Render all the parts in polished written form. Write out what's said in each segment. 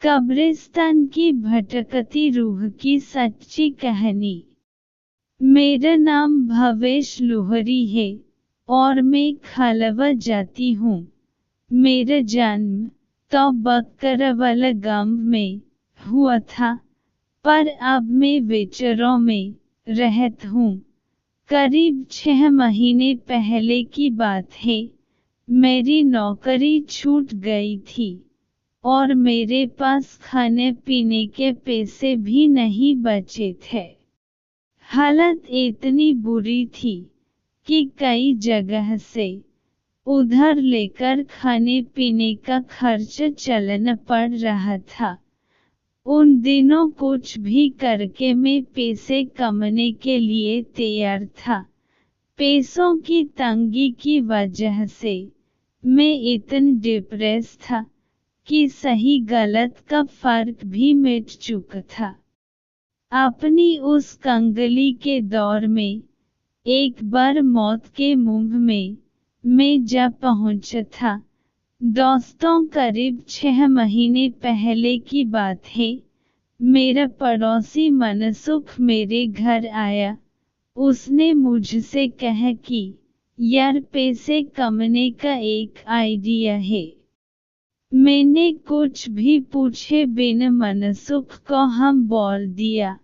कब्रिस्तान की भटकती रूह की सच्ची कहानी। मेरा नाम भवेश लोहरी है और मैं खलवा जाती हूँ। मेरा जन्म तो बकरवाला गांव में हुआ था, पर अब मैं विचरों में रहत हूँ। करीब 6 महीने पहले की बात है। मेरी नौकरी छूट गई थी और मेरे पास खाने पीने के पैसे भी नहीं बचे थे। हालत इतनी बुरी थी कि कई जगह से उधार लेकर खाने पीने का खर्च चलाना पड़ रहा था। उन दिनों कुछ भी करके मैं पैसे कमाने के लिए तैयार था। पैसों की तंगी की वजह से मैं इतना डिप्रेस था कि सही गलत का फर्क भी मिट चुका था। अपनी उस कंगली के दौर में एक बार मौत के मुंह में मैं जा पहुंचा था। दोस्तों, करीब 6 महीने पहले की बात है। मेरा पड़ोसी मनसुख मेरे घर आया। उसने मुझसे कहा कि यार, पैसे कमाने का एक आइडिया है। मैंने कुछ भी पूछे बिना मनसुख को हम बोल दिया।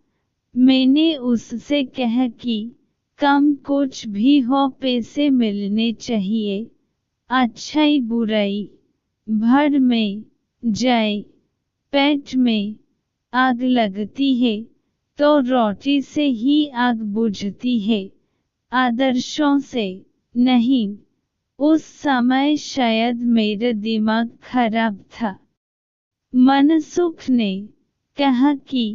मैंने उससे कहा कि कम कुछ भी हो, पैसे मिलने चाहिए। अच्छाई बुराई भर में जाए। पेट में आग लगती है तो रोटी से ही आग बुझती है, आदर्शों से नहीं। उस समय शायद मेरा दिमाग खराब था। मनसुख ने कहा कि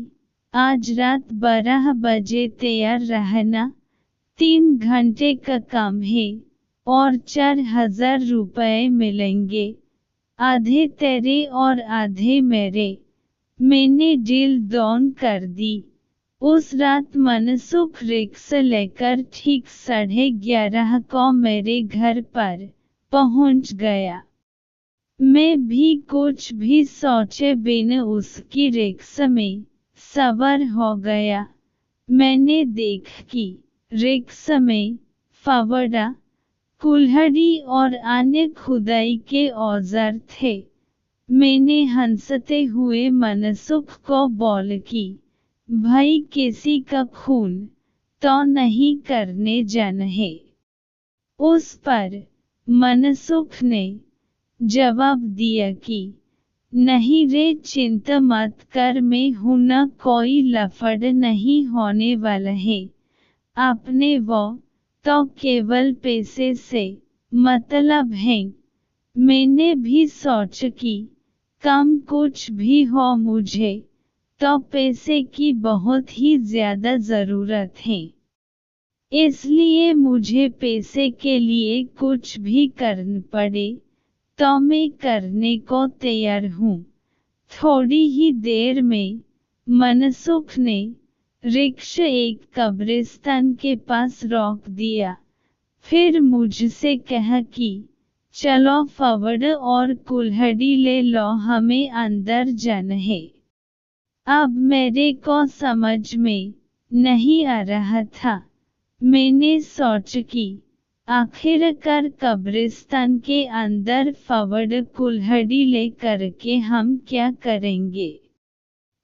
आज रात 12 बजे तैयार रहना। 3 घंटे का काम है और 4000 रुपए मिलेंगे। आधे तेरे और आधे मेरे। मैंने डील डॉन कर दी। उस रात मनसुख रिक्शा लेकर ठीक 11:30 को मेरे घर पर पहुंच गया। मैं भी कुछ भी सोचे बिना उसकी रिक्शा में सवार हो गया। मैंने देखा कि रिक्शा में फावड़ा, कुल्हाड़ी और अन्य खुदाई के औजार थे। मैंने हंसते हुए मनसुख को बोला कि भाई, किसी का खून तो नहीं करने जाना है। उस पर मनसुख ने जवाब दिया कि नहीं रे, चिंता मत कर, मैं हूं ना, कोई लफड़ नहीं होने वाला है। आपने वो तो केवल पैसे से मतलब है। मैंने भी सोचा कि कम कुछ भी हो, मुझे तो पैसे की बहुत ही ज्यादा जरूरत है। इसलिए मुझे पैसे के लिए कुछ भी करना पड़े तो मैं करने को तैयार हूँ। थोड़ी ही देर में मनसुख ने रिक्शा एक कब्रिस्तान के पास रोक दिया। फिर मुझसे कहा कि चलो, फावड़ा और कुल्हाड़ी ले लो, हमें अंदर जाना है। अब मेरे को समझ में नहीं आ रहा था। मैंने सोचा कि आखिरकार कब्रिस्तान के अंदर फावड़ा कुल्हाड़ी ले करके हम क्या करेंगे।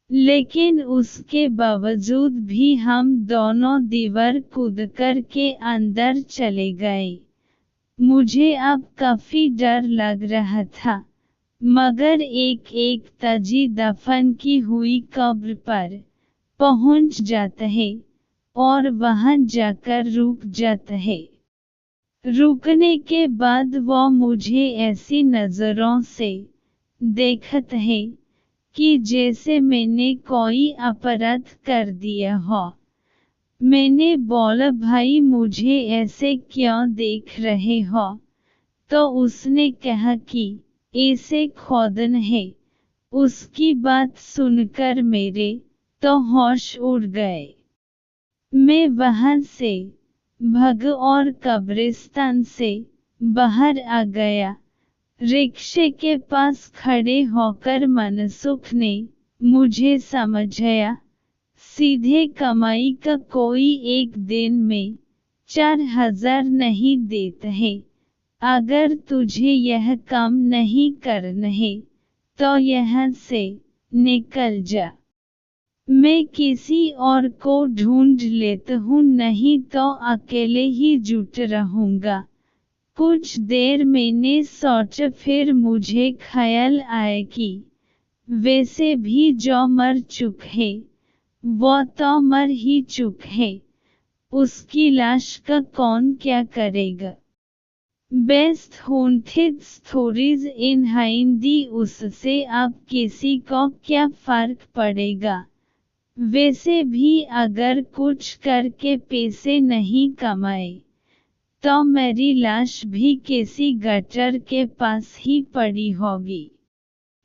लेकिन उसके बावजूद भी हम दोनों दीवार कूद कर के अंदर चले गए। मुझे अब काफी डर लग रहा था, मगर एक एक ताजी दफन की हुई कब्र पर पहुंच जाता है और वहां जाकर रुक जाता है। रुकने के बाद वो मुझे ऐसी नजरों से देखता है कि जैसे मैंने कोई अपराध कर दिया हो। मैंने बोला, भाई, मुझे ऐसे क्यों देख रहे हो? तो उसने कहा कि ऐसे खोदन है। उसकी बात सुनकर मेरे तो होश उड़ गए। मैं वहां से भागा और कब्रिस्तान से बाहर आ गया। रिक्शे के पास खड़े होकर मनसुख ने मुझे समझाया, सीधे कमाई का कोई एक दिन में 4000 नहीं देता है। अगर तुझे यह काम नहीं करना है तो यहाँ से निकल जा। मैं किसी और को ढूंढ लेता हूँ, नहीं तो अकेले ही जुट रहूँगा। कुछ देर मैंने सोचा, फिर मुझे ख्याल आया कि वैसे भी जो मर चुक है वो तो मर ही चुक है, उसकी लाश का कौन क्या करेगा। Best haunted stories in Hindi, उससे अब किसी को क्या फर्क पड़ेगा। वैसे भी अगर कुछ करके पैसे नहीं कमाए तो मेरी लाश भी किसी गटर के पास ही पड़ी होगी।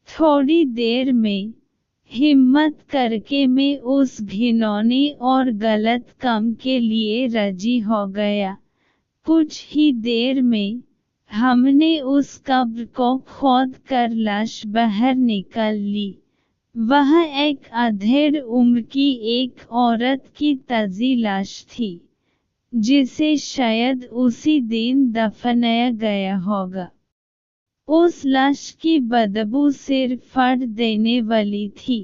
थोड़ी देर में हिम्मत करके मैं उस घिनौने और गलत काम के लिए राजी हो गया। कुछ ही देर में हमने उस कब्र को खोद कर लाश बाहर निकाल ली। वह एक अधेड़ उम्र की एक औरत की ताज़ी लाश थी, जिसे शायद उसी दिन दफनाया गया होगा। उस लाश की बदबू सिर फाड़ देने वाली थी।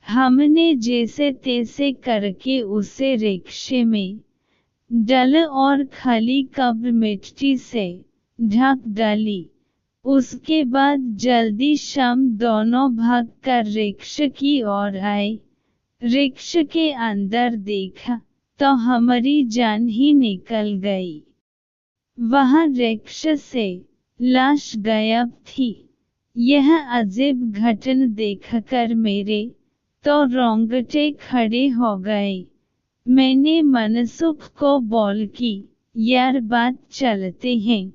हमने जैसे तैसे करके उसे रिक्शे में डाला और खाली कब्र मिट्टी से ढक डाली। उसके बाद जल्दी शाम दोनों भागकर रिक्शा की ओर आए। रिक्शा के अंदर देखा तो हमारी जान ही निकल गई। वहाँ रिक्शा से लाश गायब थी। यह अजीब घटना देखकर मेरे तो रोंगटे खड़े हो गए। मैंने मनसुख को बोल की, यार बात चलते हैं।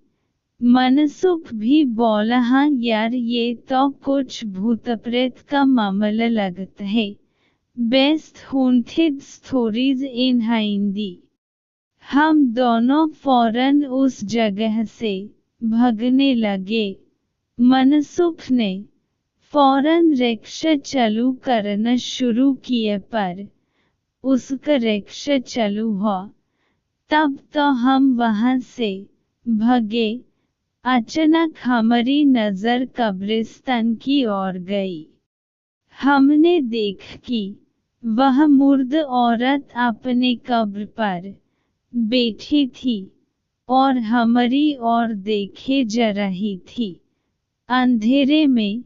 मनसुख भी बोला, हाँ यार, ये तो कुछ भूत प्रेत का मामला लगता है। Best haunted stories in Hindi. हम दोनों फौरन उस जगह से भागने लगे। मनसुख ने फौरन रिक्शा चालू करना शुरू किया, पर उसका रिक्शा चालू हो तब तो हम वहां से भागे। अचानक हमारी नजर कब्रिस्तान की ओर गई। हमने देखा कि वह मुर्द औरत अपने कब्र पर बैठी थी और हमारी ओर देखे जा रही थी। अंधेरे में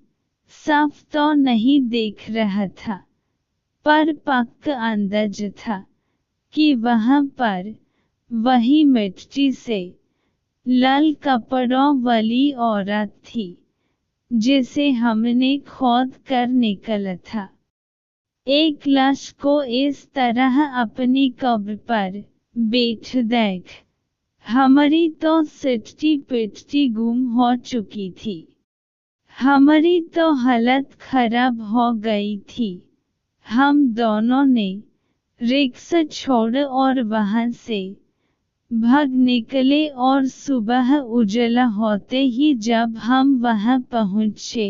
साफ तो नहीं देख रहा था, पर पक्का अंदाज था कि वहां पर वही मिट्टी से लाल कपड़ों वाली औरत थी, जिसे हमने खोद कर निकाला था। एक लाश को इस तरह अपनी कब्र पर बैठ देख हमारी तो सिट्टी पिट्टी गुम हो चुकी थी। हमारी तो हालत खराब हो गई थी। हम दोनों ने रिक्शा छोड़ा और वहां से भाग निकले और सुबह उजाला होते ही जब हम वहां पहुंचे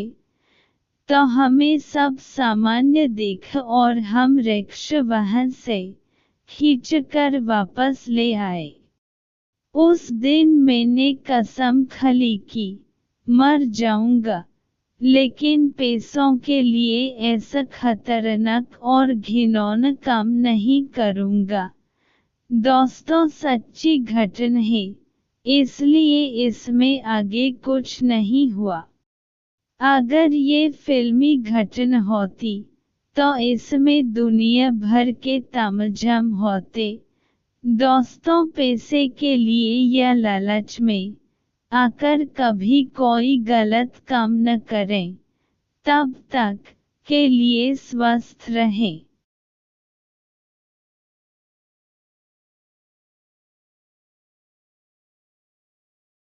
तो हमें सब सामान्य देखा और हम रिक्शा वहां से खींचकर वापस ले आए। उस दिन मैंने कसम खा ली कि मर जाऊंगा, लेकिन पैसों के लिए ऐसा खतरनाक और घिनौना काम नहीं करूंगा। दोस्तों, सच्ची घटना है, इसलिए इसमें आगे कुछ नहीं हुआ। अगर ये फिल्मी घटना होती तो इसमें दुनिया भर के तामझाम होते। दोस्तों, पैसे के लिए या लालच में आकर कभी कोई गलत काम न करें। तब तक के लिए स्वस्थ रहें।